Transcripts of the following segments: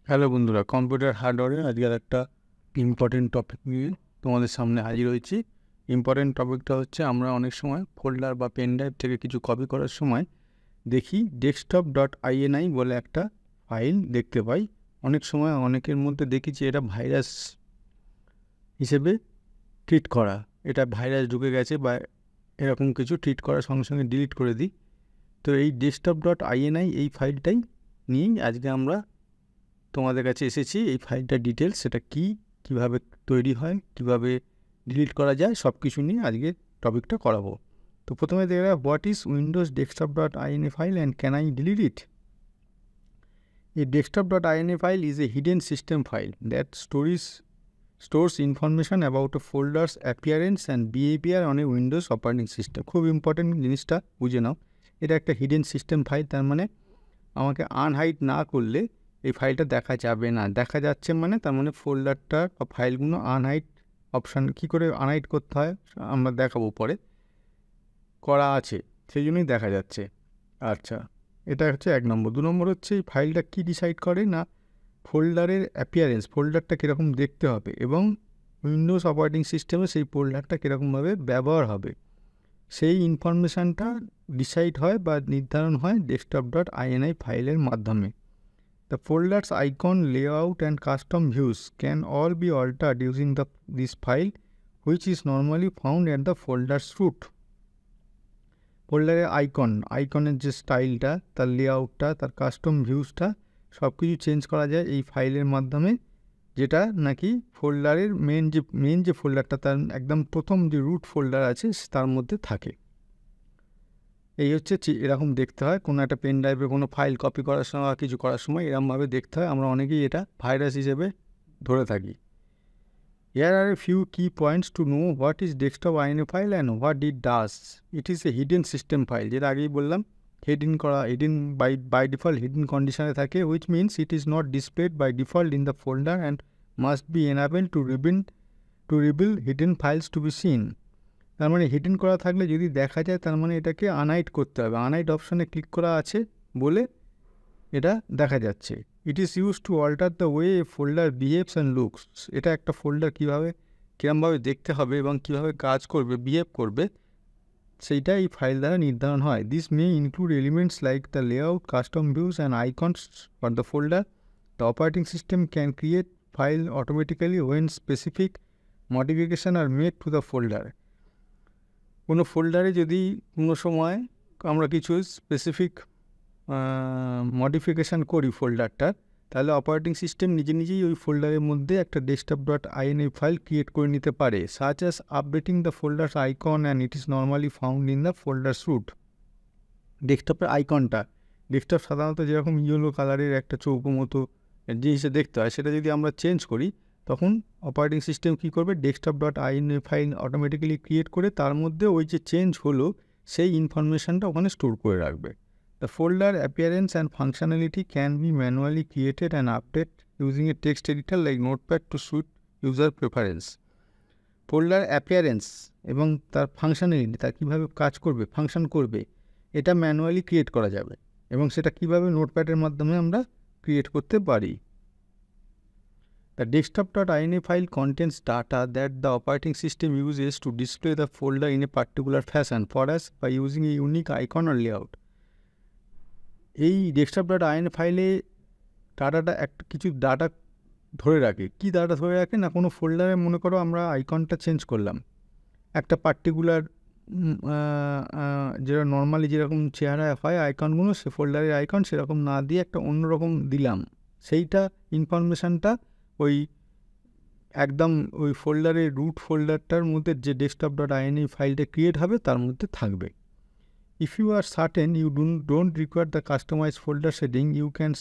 Hello বন্ধুরা, computer হার্ডওয়্যারে আজকের একটা ইম্পর্টেন্ট টপিক নিয়ে তোমাদের সামনে হাজির হয়েছি। ইম্পর্টেন্ট টপিকটা হচ্ছে, আমরা অনেক সময় ফোল্ডার বা পেন ড্রাইভ থেকে কিছু কপি করার সময় দেখি desktop.ini বলে একটা ফাইল দেখতে পাই। অনেক সময় অনেকের মধ্যে দেখি যে এটা ভাইরাস হিসেবে ট্রিট করা, এটা ভাইরাস ঢুকে গেছে বা এরকম কিছু ট্রিট করার সঙ্গে সঙ্গে ডিলিট করে দিই। তো এই desktop.ini এই ফাইলটাই নিয়েই আজকে আমরা তোমাদের কাছে এসেছি। এই ফাইলটার ডিটেলস, সেটা কীভাবে তৈরি হয়, কিভাবে ডিলিট করা যায়, সব কিছু নিয়ে আজকে টপিকটা করাবো। তো প্রথমে দেখে what is Windows desktop.ini file and can I delete it. এই desktop.ini file is a hidden system file that stores information about a folder's appearance and behavior on a Windows operating system. খুব important জিনিসটা বুঝে নাও, এটা একটা hidden system file. তার মানে আমাকে unhide না করলে এই ফাইলটা দেখা যাবে না। দেখা যাচ্ছে মানে তার মানে ফোল্ডারটা বা ফাইলগুলো আনহাইড অপশান কী করে আনহাইড করতে হয় আমরা দেখাবো পরে, করা আছে, সেই জন্যই দেখা যাচ্ছে। আচ্ছা, এটা হচ্ছে 1 নম্বর। 2 নম্বর হচ্ছে এই ফাইলটা কী ডিসাইড করে না, ফোল্ডারের অ্যাপিয়ারেন্স, ফোল্ডারটা কীরকম দেখতে হবে এবং উইন্ডোজ অপারেটিং সিস্টেমে সেই ফোল্ডারটা কীরকমভাবে ব্যবহার হবে, সেই ইনফরমেশানটা ডিসাইড হয় বা নির্ধারণ হয় desktop.ini ফাইলের মাধ্যমে। The folder's icon, layout and custom views can all be altered using this file, which is normally found at the folder's root. ফোল্ডারের আইকনের যে স্টাইলটা, তার লেআউটটা, তার কাস্টম ভিউসটা সব কিছু চেঞ্জ করা যায় এই ফাইলের মাধ্যমে, যেটা নাকি ফোল্ডারের মেন যে ফোল্ডারটা, তার একদম প্রথম যে রুট ফোল্ডার আছে তার মধ্যে থাকে। এই হচ্ছে এরকম দেখতে হয়। কোনো একটা পেন ড্রাইভে কোনো ফাইল কপি করার সময় বা কিছু করার সময় এরকমভাবে দেখতে হয়। আমরা অনেকেই এটা ভাইরাস হিসেবে ধরে থাকি। Here are a few key points to know what is desktop.ini file and what it does. It is a hidden system file, যেটা আগেই বললাম, হিডেন বাই ডিফল্ট হিডেন কন্ডিশনে থাকে, which means it is not displayed by default in the folder and must be enabled to reveal hidden files to be seen. তার মানে hidden করা থাকলে যদি দেখা যায়, তার মানে এটাকে আনহাইড করতে হবে। আনহাইড অপশানে ক্লিক করা আছে বলে এটা দেখা যাচ্ছে। It is use to alter the way a folder behaves and looks. এটা একটা ফোল্ডার কীরকমভাবে দেখতে হবে এবং কীভাবে কাজ করবে, বিহেভ করবে, সেইটা এই ফাইল দ্বারা নির্ধারণ হয়। This may include elements like the layout, custom views and icons for the folder. The operating system can create file automatically when specific modification are made to the folder. কোনো ফোল্ডারে যদি কোনো সময় আমরা কিছু স্পেসিফিক মডিফিকেশান করি ফোল্ডারটার, তাহলে operating system নিজেই ওই ফোল্ডারের মধ্যে একটা desktop.ini ফাইল ক্রিয়েট করে নিতে পারে, such as updating the folder's icon and it is normally found in the folder's root. ডেস্কটপের আইকনটা, ডেস্কটপ সাধারণত যেরকম ইয়েলো কালারের একটা চৌকো মতো জিনিসে দেখতে হয়, সেটা যদি আমরা চেঞ্জ করি, তখন অপারেটিং সিস্টেম কী করবে, desktop.ini ফাইল অটোমেটিক্যালি ক্রিয়েট করে তার মধ্যে ওই যে চেঞ্জ হলো সেই ইনফরমেশানটা ওখানে স্টোর করে রাখবে। The folder appearance and functionality can be manually created and updated using a text editor like Notepad to suit user preference. Folder appearance এবং তার ফাংশনালিটি, তার কীভাবে কাজ করবে, ফাংশন করবে, এটা ম্যানুয়ালি ক্রিয়েট করা যাবে এবং সেটা কীভাবে নোটপ্যাডের মাধ্যমে আমরা ক্রিয়েট করতে পারি। The desktop.ini file contains data that the operating system uses to display the folder in a particular fashion for us by using a unique icon or layout. এই desktop.ini ফাইলে কিছু ডাটা ধরে রাখে। কী ডাটা ধরে রাখে না, কোনো ফোল্ডারে মনে করো আমরা আইকনটা চেঞ্জ করলাম, একটা পার্টিকুলার যেটা নর্মালি যেরকম চেহারায় হয় আইকনগুলো, সে ফোল্ডারের আইকন সেরকম না দিয়ে একটা অন্যরকম দিলাম, সেইটা ইনফরমেশানটা ওই একদম ওই ফোল্ডারের রুট ফোল্ডারটার মধ্যে যে desktop.ini ফাইলটা ক্রিয়েট হবে তার মধ্যে থাকবে। If you are certain you don't require the customized folder setting, you can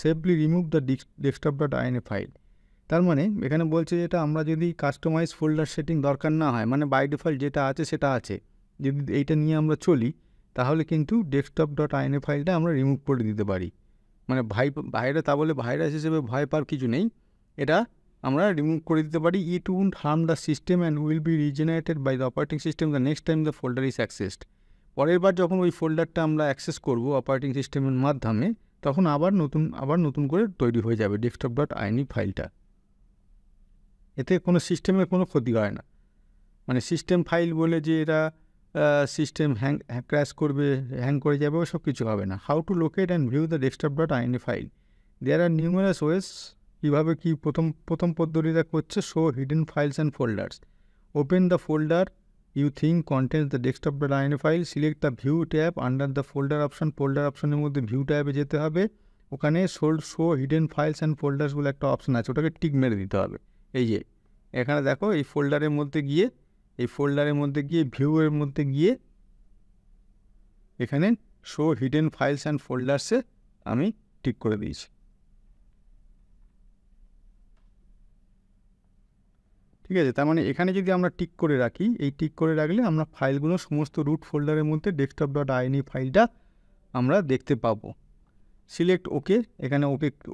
safely remove the desktop.ini file. তার মানে এখানে বলছে যেটা আমরা যদি কাস্টমাইজ ফোল্ডার সেটিং দরকার না হয়, মানে বাই ডিফল্ট যেটা আছে সেটা আছে, যদি এইটা নিয়ে আমরা চলি, তাহলে কিন্তু desktop.ini ফাইলটা আমরা রিমুভ করে দিতে পারি। মানে ভাইরাস, তা বলে ভাইরাস হিসেবে ভয় পাওয়ার কিছু নেই, এটা আমরা রিমুভ করে দিতে পারি। It won't harm the system and will be regenerated by the operating system the next time the folder is accessed. পরের বার যখন ওই ফোল্ডারটা আমরা অ্যাক্সেস করব অপারেটিং সিস্টেমের মাধ্যমে, তখন আবার নতুন করে তৈরি হয়ে যাবে ডেস্কটপ ডট আইএনই ফাইলটা। এতে কোনো সিস্টেমের কোনো ক্ষতি হয় না, মানে সিস্টেম ফাইল বলে যে এটা সিস্টেম ক্র্যাশ করবে, হ্যাং করে যাবে, ওসব কিছু হবে না। How to locate and view the desktop dot ini file. There are numerous ways. কীভাবে কি প্রথম পদ্ধতিটা করছে, show hidden files and folders. Open the folder you think contains the desktop.ini file, select the view tab under the folder option. Folder অপশনের মধ্যে view ট্যাবে যেতে হবে, ওখানে show hidden files and folders বলে একটা অপশন আছে, ওটাকে টিক মেরে দিতে হবে। এই যে এখানে দেখো এই ফোল্ডারের মধ্যে গিয়ে ভিউয়ের মধ্যে গিয়ে এখানে শো হিডেন ফাইলস অ্যান্ড ফোল্ডার্সে আমি টিক করে দিয়েছি। ঠিক আছে, তার মানে এখানে যদি আমরা টিক করে রাখি, এই টিক করে রাখলে আমরা ফাইলগুলো সমস্ত রুট ফোল্ডারের মধ্যে ডেস্কটপ ডট আইএনই ফাইলটা আমরা দেখতে পাবো। সিলেক্ট ওকে, এখানে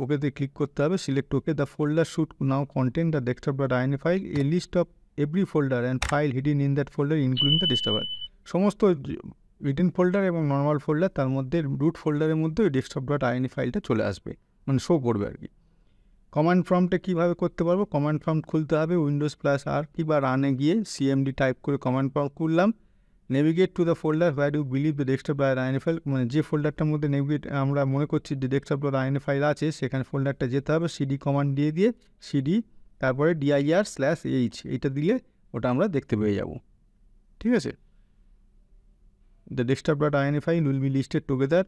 ওকেতে ক্লিক করতে হবে। Select okay. The folder should now contain the desktop dot ini file, a list of every folder and file hidden in that folder including the desktop. সমস্ত হিডেন ফোল্ডার এবং নর্মাল ফোল্ডার, তার মধ্যে root ফোল্ডারের মধ্যে ওই desktop dot আইএনই ফাইলটা চলে আসবে, মানে শো করবে আর কি। কমান্ড প্রম্পটে কীভাবে করতে পারবো, কমান্ড প্রম্পট খুলতে হবে, উইন্ডোজ+R কি বা রানে গিয়ে সিএমডি টাইপ করে কমান্ড প্রম্পট খুললাম। Navigate to the folder where you believe the desktop dot ini file, মানে যে ফোল্ডারটার মধ্যে আমরা মনে করছি যে ডেস্কটপ ডট আইএনই ফাইল আছে, সেখানে ফোল্ডারটা যেতে হবে। সিডি কমান্ড দিয়ে সিডি তারপরে dir/h এইটা দিলে ওটা আমরা দেখতে পেয়ে যাব। ঠিক আছে, the desktop dot ini file will be listed together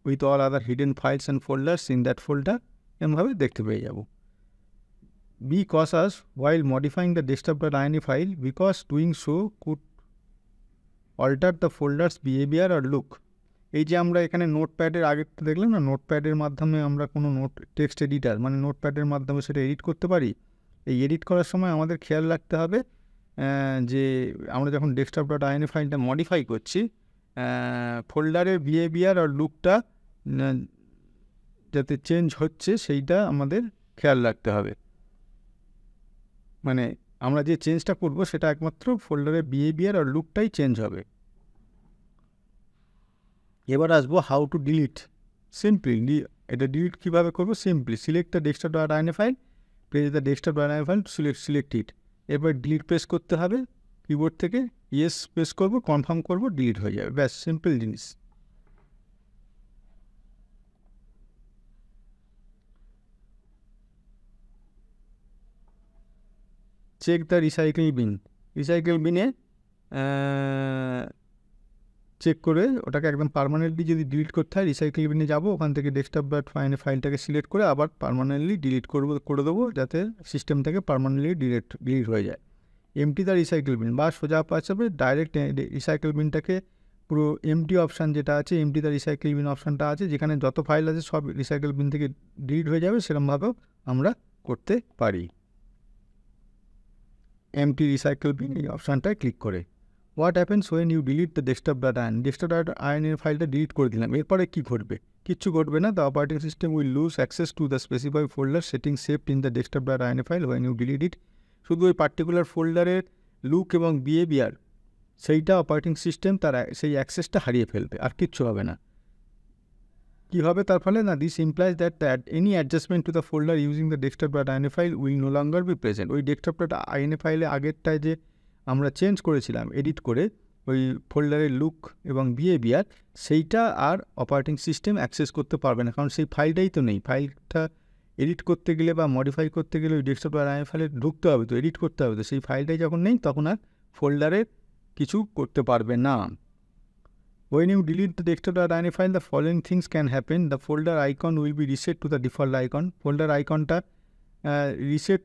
with all other hidden files and folders in that folder, এমনভাবে দেখতে পেয়ে যাব। Because while modifying the desktop.ini file because doing so could alter the folder's behavior or look. এই যে আমরা এখানে নোটপ্যাডের আগেরটা দেখলাম না, নোটপ্যাডের মাধ্যমে আমরা কোনো টেক্সট এডিটার মানে নোটপ্যাডের মাধ্যমে সেটা এডিট করতে পারি। এই এডিট করার সময় আমাদের খেয়াল রাখতে হবে যে আমরা যখন ডেস্কটপ ডট আইএনই ফাইলটা মডিফাই করছি, ফোল্ডারের বিহেভিয়ার আর লুকটা যাতে চেঞ্জ হচ্ছে সেইটা আমাদের খেয়াল রাখতে হবে। মানে আমরা যে চেঞ্জটা করব সেটা একমাত্র ফোল্ডারের বিহেভিয়ার আর লুকটাই চেঞ্জ হবে। এবার আসবো হাউ টু ডিলিট। সিম্পলি এটা ডিলিট কীভাবে করবো, simply select the desktop dot ini file, press the desktop dot ini file, select it. এবার ডিলিট প্রেস করতে হবে, কিবোর্ড থেকে ইয়েস প্রেস করবো, কনফার্ম করবো, ডিলিট হয়ে যাবে, ব্যাস সিম্পল জিনিস। Check the recycle bin. Recycle বিনে চেক করে ওটাকে একদম পার্মানেন্টলি যদি ডিলিট করতে হয়, রিসাইকেল বিনে যাবো, ওখান থেকে ডেস্কটপ ডট আইএনই ফাইলটাকে সিলেক্ট করে আবার পার্মানেন্টলি ডিলিট করে দেবো, যাতে সিস্টেম থেকে পার্মানেন্টলি ডিলিট হয়ে যায়। এমটি দ্য রিসাইকেল বিন, বা সোজা পাশাপাশি ডাইরেক্ট রিসাইকেল বিনটাকে পুরো এমটি অপশান যেটা আছে, এমটি দ্য রিসাইকেল বিন অপশানটা আছে, যেখানে যত ফাইল আছে সব রিসাইকেল বিন থেকে ডিলিট হয়ে যাবে, সেরকমভাবেও আমরা করতে পারি। এমটি রিসাইকেল বিন এই অপশানটায় ক্লিক করে। What happens when you delete the desktop dot ini. Desktop dot আইএনের ফাইলটা ডিলিট করে দিলাম, এরপরে কী ঘটবে? কিচ্ছু ঘটবে না। The operating system will lose access to the specified folder setting saved in the desktop dot ini file when you delete it. শুধু ওই পার্টিকুলার ফোল্ডারের লুক এবং বিহেভিয়ার সেইটা অপারেটিং সিস্টেম তার সেই অ্যাক্সেসটা হারিয়ে ফেলবে, আর কিচ্ছু হবে না। কী হবে তার ফলে? না, this implies that any adjustment to the folder using the desktop dot ini file will no longer be present. ওই ডেস্কটপ ডট আইএন ফাইলে আগেরটায় যে আমরা চেঞ্জ করেছিলাম এডিট করে ওই ফোল্ডারের লুক এবং বিহেভিয়ার, সেইটা আর অপারেটিং সিস্টেম অ্যাক্সেস করতে পারবে না, কারণ সেই ফাইলটাই তো নেই। ফাইলটা এডিট করতে গেলে বা মডিফাই করতে গেলে ওই ডেস্কটপ ডট আইএন ফাইলে ঢুকতে হবে, তো এডিট করতে হবে, তো সেই ফাইলটাই যখন নেই তখন আর ফোল্ডারের কিছু করতে পারবে না। When you delete the desktop.ini file, the following things can happen. The folder icon will be reset to the default icon. Folder icon-টা রিসেট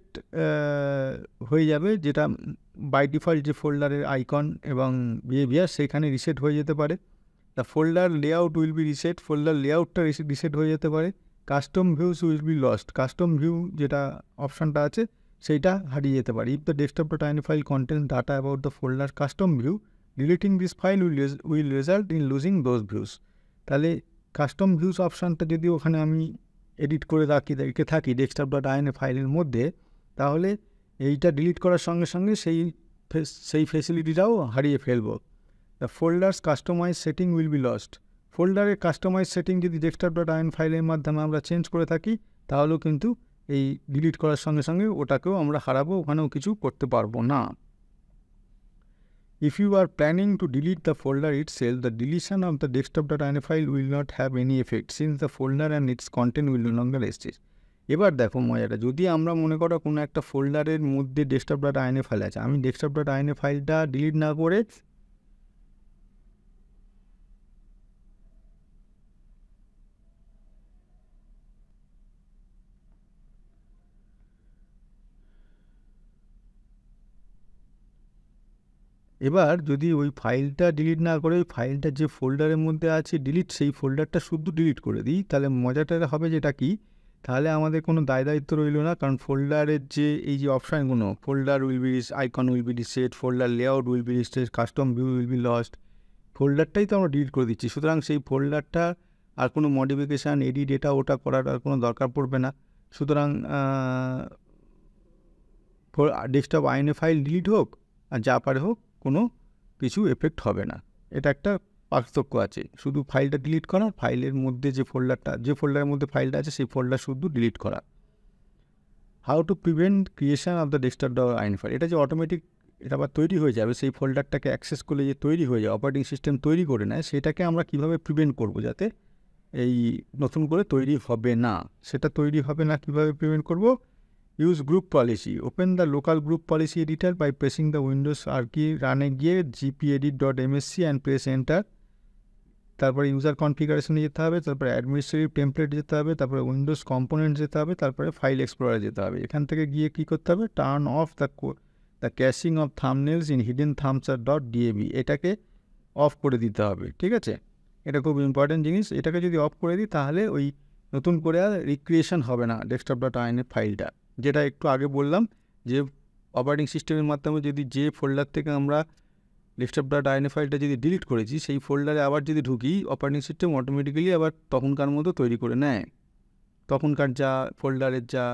হয়ে যাবে, যেটা বাই ডিফল্ট যে ফোল্ডারের আইকন এবং বিহেভিয়ার সেখানে রিসেট হয়ে যেতে পারে। The folder layout will be reset, folder লেআউটটা রিসেট হয়ে যেতে পারে। Custom views will be lost, custom view যেটা অপশানটা আছে সেইটা হারিয়ে যেতে পারে। If the desktop.ini file contains data about the folder custom view, deleting this file will result in losing those views. তাহলে কাস্টম ভিউস অপশানটা যদি ওখানে আমি এডিট করে রেখে থাকি ডেস্কটপ ডট আইএন ফাইলের মধ্যে, তাহলে এইটা ডিলিট করার সঙ্গে সঙ্গে সেই ফেসিলিটিটাও হারিয়ে ফেলবো। The folders customize setting will be lost, ফোল্ডারের কাস্টমাইজ সেটিং যদি desktop.in ফাইলের মাধ্যমে আমরা চেঞ্জ করে থাকি তাহলেও কিন্তু এই ডিলিট করার সঙ্গে সঙ্গে ওটাকেও আমরা হারাবো, ওখানেও কিছু করতে পারবো না। If you are planning to delete the folder itself, the deletion of the desktop.in file will not have any effect since the folder and its content will no longer exist. এবার দেখো মজাটা, যদি আমরা মনে করো কোনো একটা ফোল্ডারের মধ্যে desktop.in ফাইল আছে, আমি desktop.in ফাইলটা ডিলিট না করে এবার যদি ওই ফাইলটা ডিলিট না করে ওই ফাইলটা যে ফোল্ডারের মধ্যে আছে ডিলিট, সেই ফোল্ডারটা শুদ্ধ ডিলিট করে দিই, তাহলে মজাটা হবে যেটা কি, তাহলে আমাদের কোনো দায়িত্ব রইল না। কারণ ফোল্ডারের যে এই যে অপশানগুলো, folder will be icon will be reset, folder layout will be reset, custom view will be lost, ফোল্ডারটাই তো আমরা ডিলিট করে দিচ্ছি। সুতরাং সেই ফোল্ডারটা আর কোনো মডিফিকেশান এডিট এটা ওটা করার আর কোনো দরকার পড়বে না। সুতরাং desktop.in ফাইল ডিলিট হোক আর যা পারে হোক, কোনো কিছু এফেক্ট হবে না। এটা একটা পার্থক্য আছে, শুধু ফাইলটা ডিলিট করা, ফাইলের মধ্যে যে ফোল্ডারের মধ্যে ফাইলটা আছে সেই ফোল্ডার শুধু ডিলিট করা। How to prevent creation of the desktop.in file, এটা যে অটোমেটিক এটা আবার তৈরি হয়ে যাবে, সেই ফোল্ডারটাকে অ্যাক্সেস করলে যে তৈরি হয়ে যায়, অপারেটিং সিস্টেম তৈরি করে নেয়, সেটাকে আমরা কীভাবে প্রিভেন্ট করব যাতে এই নতুন করে তৈরি হবে না। সেটা তৈরি হবে না কীভাবে প্রিভেন্ট করব? Use group policy, open the local group policy editor by pressing the Windows R key রানে গিয়ে gpedit.msc অ্যান্ড প্রেস এন্টার। তারপরে ইউজার কনফিগারেশনে যেতে হবে, তারপরে অ্যাডমিনিস্ট্রেটিভ টেমপ্লেট যেতে হবে, তারপরে উইন্ডোজ কম্পোনেন্ট যেতে হবে, তারপরে ফাইল এক্সপ্লোরার যেতে হবে। এখান থেকে গিয়ে কী করতে হবে? Turn off the caching of thumbnails in hidden থাম্বসার.dab, এটাকে অফ করে দিতে হবে। ঠিক আছে, এটা খুব ইম্পর্টেন্ট জিনিস। এটাকে যদি অফ করে দিই তাহলে ওই নতুন করে আর রিক্রিয়েশন হবে না desktop.in ফাইলটা। যেটা একটু আগে বললাম যে অপারেটিং সিস্টেমের মাধ্যমে যদি যে ফোল্ডার থেকে আমরা desktop.in ফাইলটা যদি ডিলিট করেছি সেই ফোল্ডারে আবার যদি ঢুকি, অপারেটিং সিস্টেম অটোমেটিক্যালি আবার তখনকার মতো তৈরি করে নেয়। তখনকার যা ফোল্ডারের যা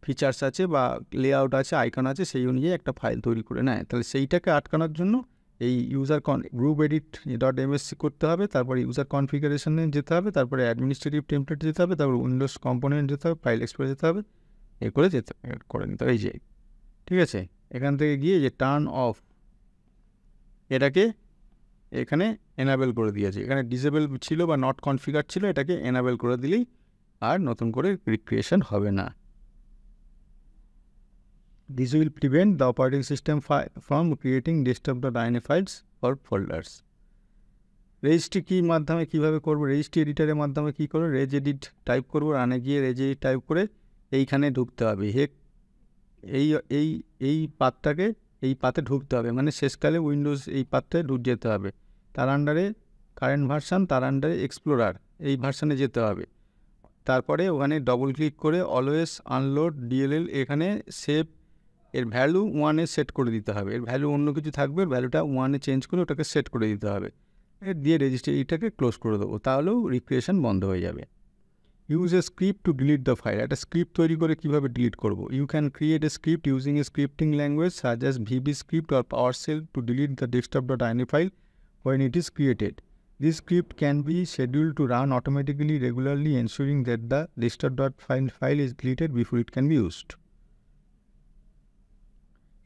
ফিচার্স আছে বা লেআউট আছে, আইকন আছে, সেই অনুযায়ী একটা ফাইল তৈরি করে নেয়। তাহলে সেইটাকে আটকানোর জন্য এই গ্রুপ edit.msc করতে হবে, তারপরে ইউজার কনফিগারেশনে যেতে হবে, তারপরে অ্যাডমিনিস্ট্রেটিভ টেমপ্লেট যেতে হবে, তারপরে উইন্ডোজ কম্পোনেন্ট যেতে হবে, ফাইল এক্সপ্লোরার যেতে হবে, এ করে করে নিতে হবে। এই যে ঠিক আছে, এখান থেকে গিয়ে যে টার্ন অফ, এটাকে এখানে এনাবেল করে দিয়েছে। এখানে ডিসেবল ছিল বা নট কনফিগার ছিল, এটাকে এনাবেল করে দিলেই আর নতুন করে রিক্রিয়েশন হবে না। This will prevent the operating system from creating desktop.in files or folders. Registry key মাধ্যমে কীভাবে করবো? রেজিস্ট্রি এডিটারের মাধ্যমে কী করবো? রেজ এডিট টাইপ করবো, রানে গিয়ে রেজ এডিট টাইপ করে এইখানে ঢুকতে হবে। এই এই এই পাথটাকে এই পাথে ঢুকতে হবে, মানে শেষকালে উইন্ডোজ এই পাথে যেতে হবে। তার আন্ডারে কারেন্ট ভার্সান, তার আন্ডারে এক্সপ্লোরার, এই ভার্সানে যেতে হবে। তারপরে ওখানে ডবল ক্লিক করে অলওয়েজ আনলোড ডিএলএল, এখানে সেভ এর ভ্যালু 1-এ সেট করে দিতে হবে। এর ভ্যালু অন্য কিছু থাকবে, এর ভ্যালুটা 1-এ চেঞ্জ করে ওটাকে সেট করে দিতে হবে। দিয়ে রেজিস্ট্রিটাকে ক্লোজ করে দেবো, তাহলেও রিক্রিয়েশন বন্ধ হয়ে যাবে। Use a script to delete the file, একটা স্ক্রিপ্ট তৈরি করে কীভাবে ডিলিট করবো? You can create a script using a scripting language such as VB script or PowerShell to delete the desktop.in file when it is created. This script can be scheduled to run automatically regularly, ensuring that the desktop.in file is deleted before it can be used.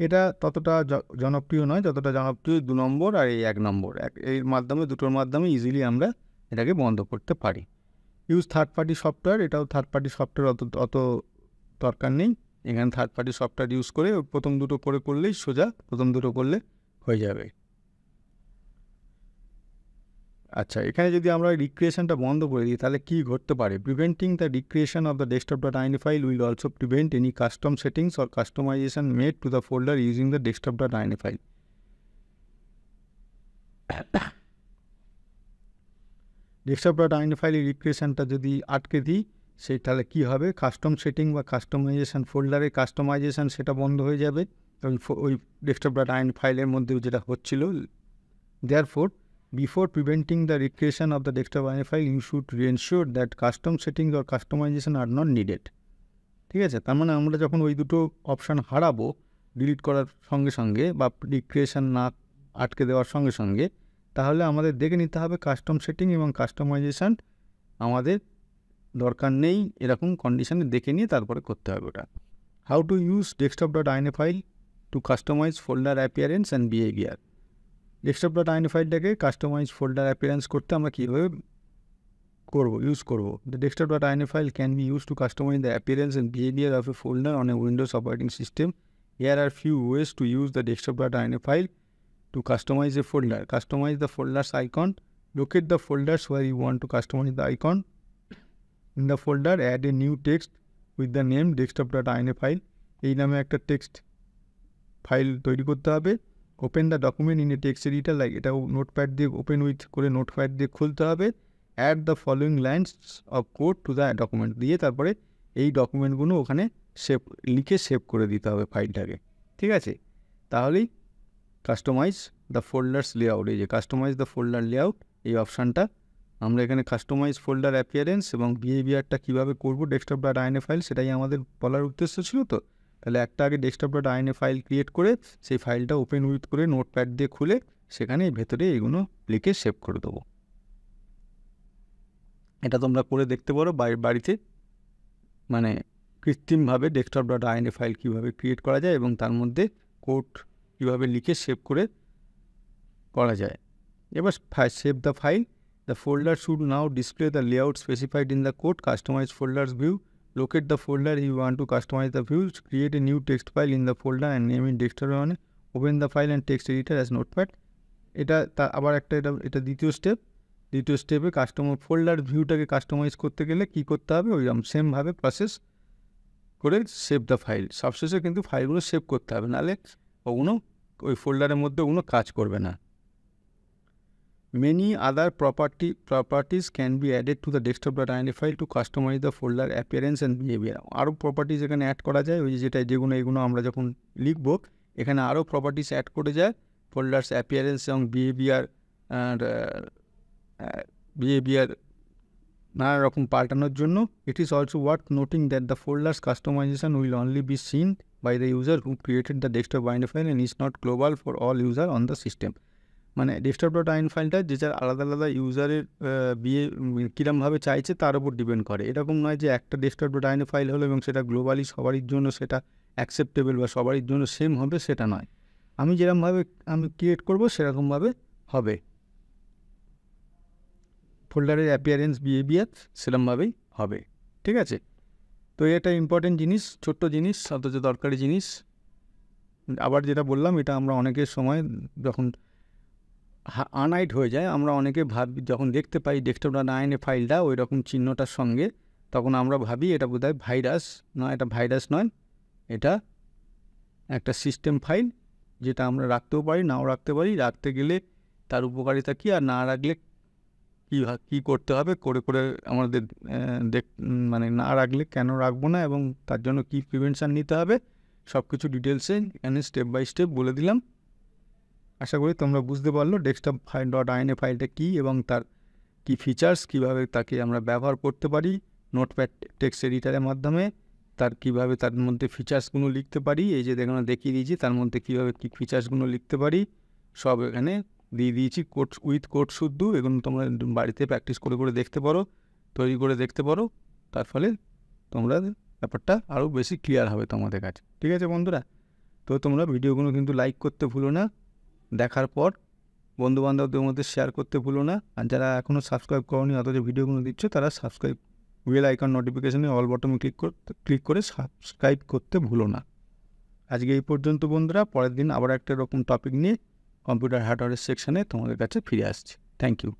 এটা ততটা জনপ্রিয় নয় যতটা জনপ্রিয় 2 নম্বর আর এই 1 নম্বর। এর মাধ্যমে, দুটোর মাধ্যমে ইজিলি আমরা এটাকে বন্ধ করতে পারি। ইউজ থার্ড পার্টি সফটওয়্যার, এটাও থার্ড পার্টি সফটওয়্যার অত দরকার নেই। এখানে থার্ড পার্টি সফটওয়্যার ইউজ করে প্রথম দুটো করলেই সোজা, প্রথম দুটো করলে হয়ে যাবে। আচ্ছা, এখানে যদি আমরা রিক্রিয়েশনটা বন্ধ করে দিই তাহলে কী ঘটতে পারে? Preventing the recreation of the desktop.in file will also prevent any custom settings or customization made to the folder using the desktop.in file. desktop.in ফাইলের রিক্রিয়েশনটা যদি আটকে দিই, তাহলে কী হবে? কাস্টম সেটিং বা কাস্টমাইজেশন, ফোল্ডারের কাস্টমাইজেশন সেটা বন্ধ হয়ে যাবে ওই desktop.in ফাইলের মধ্যে যেটা হচ্ছিল। Therefore, before preventing the recreation of the desktop.in file, you should ensure that custom settings or customization are not needed. ঠিক আছে, তার মানে আমরা যখন ওই দুটো অপশান হারাবো ডিলিট করার সঙ্গে সঙ্গে বা রিক্রিয়েশন না আটকে দেওয়ার সঙ্গে সঙ্গে, তাহলে আমাদের দেখে নিতে হবে কাস্টম সেটিং এবং কাস্টমাইজেশান আমাদের দরকার নেই, এরকম কন্ডিশনে দেখে নিয়ে তারপরে করতে হবে ওটা। How to use desktop.ini file to customize folder appearance and behaviour. desktop.ini ফাইলটাকে কাস্টমাইজ ফোল্ডার অ্যাপিয়ারেন্স করতে আমরা কীভাবে ইউজ করবো। The desktop.ini file can be used to customize the appearance and behavior of a folder on a Windows operating system. Here are few ways to use the desktop.ini file to customize a folder. Customize the folder's icon. Locate the folders where you want to customize the icon. In the folder, add a new text with the name desktop.ini file. এই নামে একটা text file তৈরি করতে হবে। Open the document in a text editor, like এটা notepad দিয়ে open with করে notepad দিয়ে খুলতে হবে। Add the following lines of code to the document, দিয়ে তারপরে এই ডকুমেন্টগুলো ওখানে লিখে সেভ করে দিতে হবে ফাইলটাকে, ঠিক আছে? তাহলেই কাস্টমাইজ দ্য ফোল্ডার্স লেআউট, এই যে কাস্টমাইজ দ্য ফোল্ডার লেআউট এই অপশানটা আমরা এখানে কাস্টমাইজ ফোল্ডার অ্যাপিয়ারেন্স এবং বিহেভিয়ারটা কীভাবে করবো desktop.ini ফাইল, সেটাই আমাদের বলার উদ্দেশ্য ছিল। তো তাহলে একটা আগে desktop.ini ফাইল ক্রিয়েট করে সেই ফাইলটা ওপেন উইথ করে নোটপ্যাড দিয়ে খুলে সেখানে ভেতরে এগুলো লিখে সেভ করে দেবো। এটা তোমরা করে দেখতে পারো বাড়িতে, মানে কৃত্রিমভাবে desktop.ini ফাইল কীভাবে ক্রিয়েট করা যায় এবং তার মধ্যে কোড কীভাবে লিখে সেভ করে করা যায়। এবার save the file. The folder should now display the layout specified in the code. Customize folders view. Locate the folder you want to customize the views. Create a new text file in the folder and name it desktop.ini. Open the file and text editor as notepad. এটা আবার একটা এটা দ্বিতীয় স্টেপে folder ভিউটাকে customise করতে গেলে কী করতে হবে, ওই সেমভাবে প্রসেস করে সেভ দ্য ফাইল। সবশেষে কিন্তু ফাইলগুলো সেভ করতে হবে, নাহলে ওগুলো ওই ফোল্ডারের মধ্যে ওগুলো কাজ করবে না। Many other properties can be added to the desktop.ini file to customize the folder appearance and behavior. আরও প্রপার্টিস এখানে অ্যাড করা যায়, ওই এগুলো আমরা যখন লিখব এখানে আরও প্রপার্টিস অ্যাড করে যায় ফোল্ডার্স অ্যাপিয়ারেন্স এবং বিহেভিয়ার নানা রকম পাল্টানোর জন্য। It is also worth noting that the folder's customization will only be seen by the user who created the desktop.ini file and is not global for all user on the system. মানে desktop.ini ফাইলটা যে যার আলাদা আলাদা ইউজারের কীরমভাবে চাইছে তার উপর depend করে। এরকম নয় যে একটা desktop.ini ফাইল হলো এবং সেটা গ্লোবালি সবারই জন্য সেটা অ্যাকসেপ্টেবল বা সবারই জন্য সেম হবে, সেটা নয়। আমি যেরকমভাবে ক্রিয়েট করব সেরকমভাবে হবে, ফোল্ডারের অ্যাপিয়ারেন্স বিহেভিয়ার সেরকমভাবেই হবে, ঠিক আছে? তো এটা ইম্পর্টেন্ট জিনিস, ছোট্ট জিনিস অথচ দরকারি জিনিস। আবার যেটা বললাম, এটা আমরা অনেকের সময় যখন আনহাইড হয়ে যায়, আমরা অনেকে ভাবি যখন দেখতে পাই desktop.ini ফাইলটা ওই রকম চিহ্নটার সঙ্গে, তখন আমরা ভাবি এটা বোধহয় ভাইরাস। নয়, এটা ভাইরাস নয়, এটা একটা সিস্টেম ফাইল যেটা আমরা রাখতেও পারি নাও রাখতে পারি। রাখতে গেলে তার উপকারিতা কী আর না রাখলে কী করতে হবে করে আমাদের মানে না রাখলে কেন রাখবো না এবং তার জন্য কী প্রিভেনশান নিতে হবে সব কিছু ডিটেলসে এখানে স্টেপ বাই স্টেপ বলে দিলাম। আশা করি তোমরা বুঝতে পারলো desktop.ini ফাইলটা কী এবং তার কী ফিচার্স, কীভাবে তাকে আমরা ব্যবহার করতে পারি নোটপ্যাড টেক্সট এডিটারের মাধ্যমে, কীভাবে তার মধ্যে ফিচার্সগুলো লিখতে পারি। এই যে দেখিয়ে দিয়েছি তার মধ্যে কীভাবে কী ফিচার্সগুলো লিখতে পারি সব এখানে দিয়ে দিয়েছি কোড শুদ্ধ। এগুলো তোমরা বাড়িতে প্র্যাকটিস করে দেখতে পারো, তৈরি করে দেখতে পারো, তার ফলে তোমরা ব্যাপারটা আরও বেশি ক্লিয়ার হবে তোমাদের কাছে, ঠিক আছে বন্ধুরা? তো তোমরা ভিডিওগুলো কিন্তু লাইক করতে ভুলো না, দেখার পর বন্ধুবান্ধবদের মধ্যে শেয়ার করতে ভুলো না। আর যারা এখনও সাবস্ক্রাইব করোনি অথচ ভিডিওগুলো দিচ্ছ, তারা সাবস্ক্রাইব বেল আইকন নোটিফিকেশনে অল বটনে ক্লিক করে সাবস্ক্রাইব করতে ভুলো না। আজকে এই পর্যন্ত বন্ধুরা, পরের দিন আবার একটা এরকম টপিক নিয়ে কম্পিউটার হার্ডওয়্যারের সেকশানে তোমাদের কাছে ফিরে আসছি। Thank you.